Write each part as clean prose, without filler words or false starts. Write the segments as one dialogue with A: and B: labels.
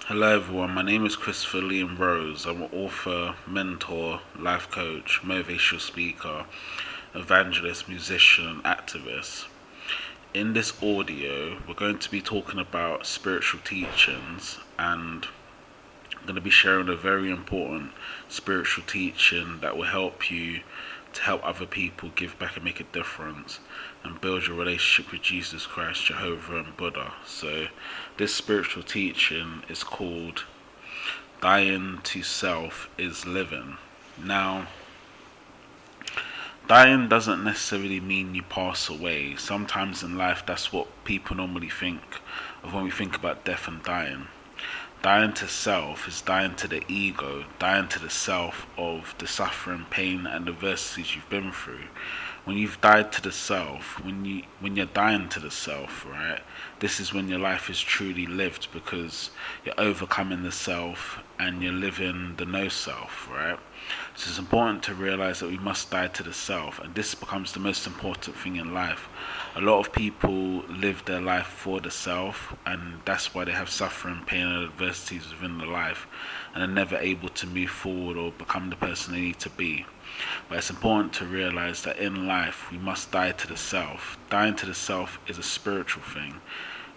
A: Hello everyone, my name is Christopher Liam Rose. I'm an author, mentor, life coach, motivational speaker, evangelist, musician, and activist. In this audio, we're going to be talking about spiritual teachings, and I'm going to be sharing a very important spiritual teaching that will help you to help other people give back and make a difference and build your relationship with Jesus Christ, Jehovah, and Buddha. So, this spiritual teaching is called Dying to Self is Living. Now, dying doesn't necessarily mean you pass away. Sometimes in life, that's what people normally think of when we think about death and dying. Dying to self is dying to the ego, dying to the self of the suffering, pain, and adversities you've been through. When you've died to the self, when you're dying to the self, right? This is when your life is truly lived because you're overcoming the self and you're living the no self, right? So it's important to realize that we must die to the self, and this becomes the most important thing in life. A lot of people live their life for the self, and that's why they have suffering, pain, and adversities within their life, and are never able to move forward or become the person they need to be. But it's important to realize that in life we must die to the self. Dying to the self is a spiritual thing.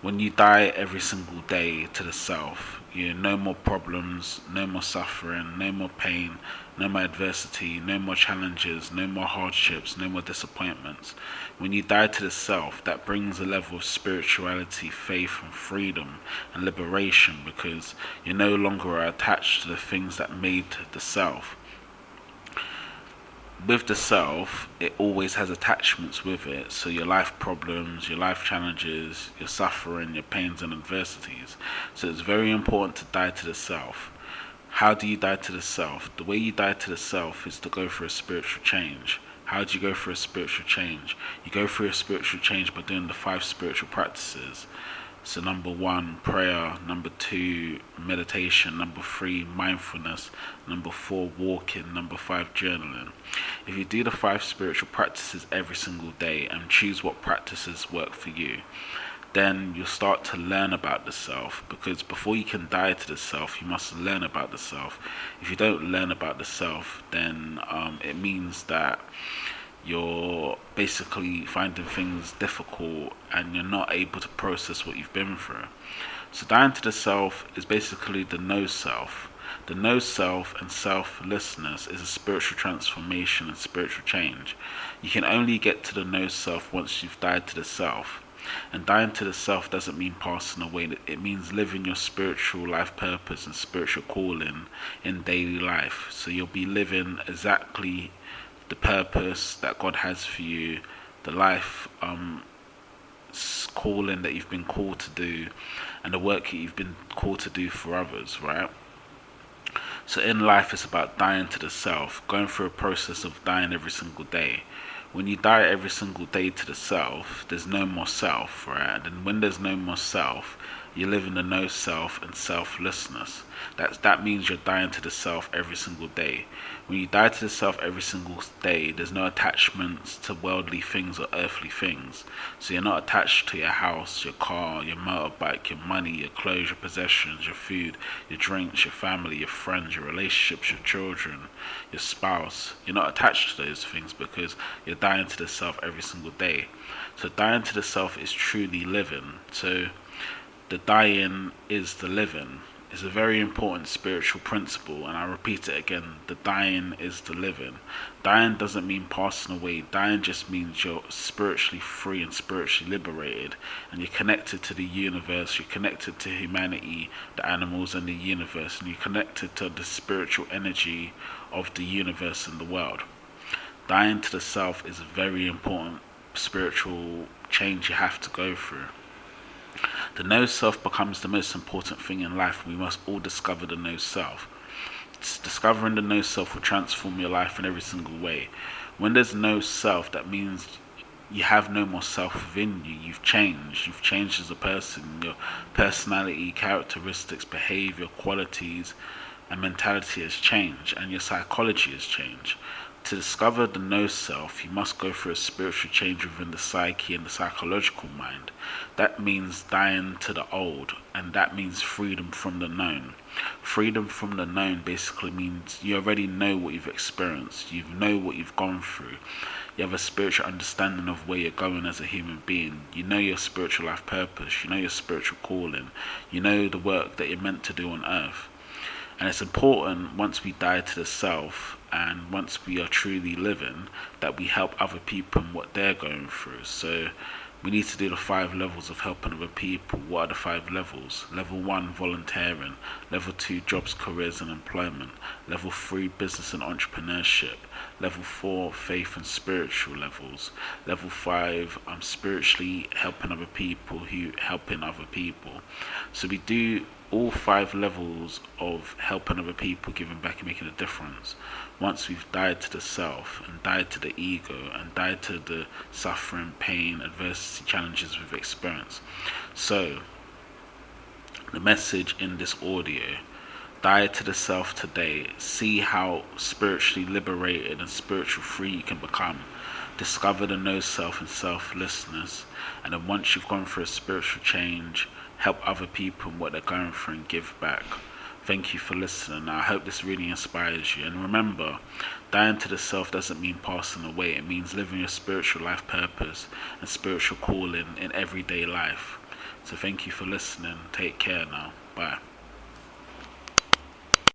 A: When you die every single day to the self, no more problems, no more suffering, no more pain, no more adversity, no more challenges, no more hardships, no more disappointments. When you die to the self, that brings a level of spirituality, faith, and freedom and liberation because you no longer are attached to the things that made the self. With the self, it always has attachments with it. So your life problems, your life challenges, your suffering, your pains and adversities. So it's very important to die to the self. How do you die to the self? The way you die to the self is to go through a spiritual change. How do you go through a spiritual change? You go through a spiritual change by doing the 5 spiritual practices. So number 1, prayer. Number 2, meditation. Number 3, mindfulness. Number 4, walking. Number 5, journaling. If you do the 5 spiritual practices every single day and choose what practices work for you, then you'll start to learn about the self, because before you can die to the self, you must learn about the self. If you don't learn about the self, then it means that you're basically finding things difficult and you're not able to process what you've been through. So dying to the self is basically the no self. The no self and selflessness is a spiritual transformation and spiritual change. You can only get to the no self once you've died to the self. And dying to the self doesn't mean passing away. It means living your spiritual life purpose and spiritual calling in daily life. So you'll be living exactly the purpose that God has for you, the life calling that you've been called to do, and the work that you've been called to do for others, right? So in life, it's about dying to the self, going through a process of dying every single day. When you die every single day to the self, there's no more self, right? And when there's no more self, you live in the no self and selflessness. That means you're dying to the self every single day. When you die to the self every single day, there's no attachments to worldly things or earthly things. So you're not attached to your house, your car, your motorbike, your money, your clothes, your possessions, your food, your drinks, your family, your friends, your relationships, your children, your spouse. You're not attached to those things because you're dying to the self every single day. So dying to the self is truly living. So the dying is the living. It's a very important spiritual principle, and I repeat it again: the dying is the living. Dying doesn't mean passing away. Dying just means you're spiritually free and spiritually liberated, and you're connected to the universe, you're connected to humanity, the animals and the universe, and you're connected to the spiritual energy of the universe and the world. Dying to the self is a very important spiritual change you have to go through. The no self becomes the most important thing in life. We must all discover the no self. Discovering the no self will transform your life in every single way. When there's no self, that means you have no more self within you. You've changed. You've changed as a person. Your personality, characteristics, behavior, qualities, and mentality has changed, and your psychology has changed. To discover the no self, you must go through a spiritual change within the psyche and the psychological mind. That means dying to the old, and that means freedom from the known. Freedom from the known basically means you already know what you've experienced, you know what you've gone through. You have a spiritual understanding of where you're going as a human being. You know your spiritual life purpose, you know your spiritual calling, you know the work that you're meant to do on earth. And it's important once we die to the self and once we are truly living that we help other people in what they're going through. So we need to do the 5 levels of helping other people. What are the 5 levels? Level 1, volunteering. Level 2, jobs, careers and employment. Level 3, business and entrepreneurship. Level 4, faith and spiritual levels. Level 5, I'm spiritually helping other people who helping other people. So we do all 5 levels of helping other people, giving back and making a difference. Once we've died to the self and died to the ego and died to the suffering, pain, adversity, challenges we've experienced. So the message in this audio: die to the self today. See how spiritually liberated and spiritual free you can become. Discover the no self and selflessness. And then once you've gone through a spiritual change, help other people in what they're going through and give back. Thank you for listening. I hope this really inspires you. And remember, dying to the self doesn't mean passing away. It means living your spiritual life purpose and spiritual calling in everyday life. So thank you for listening. Take care now. Bye.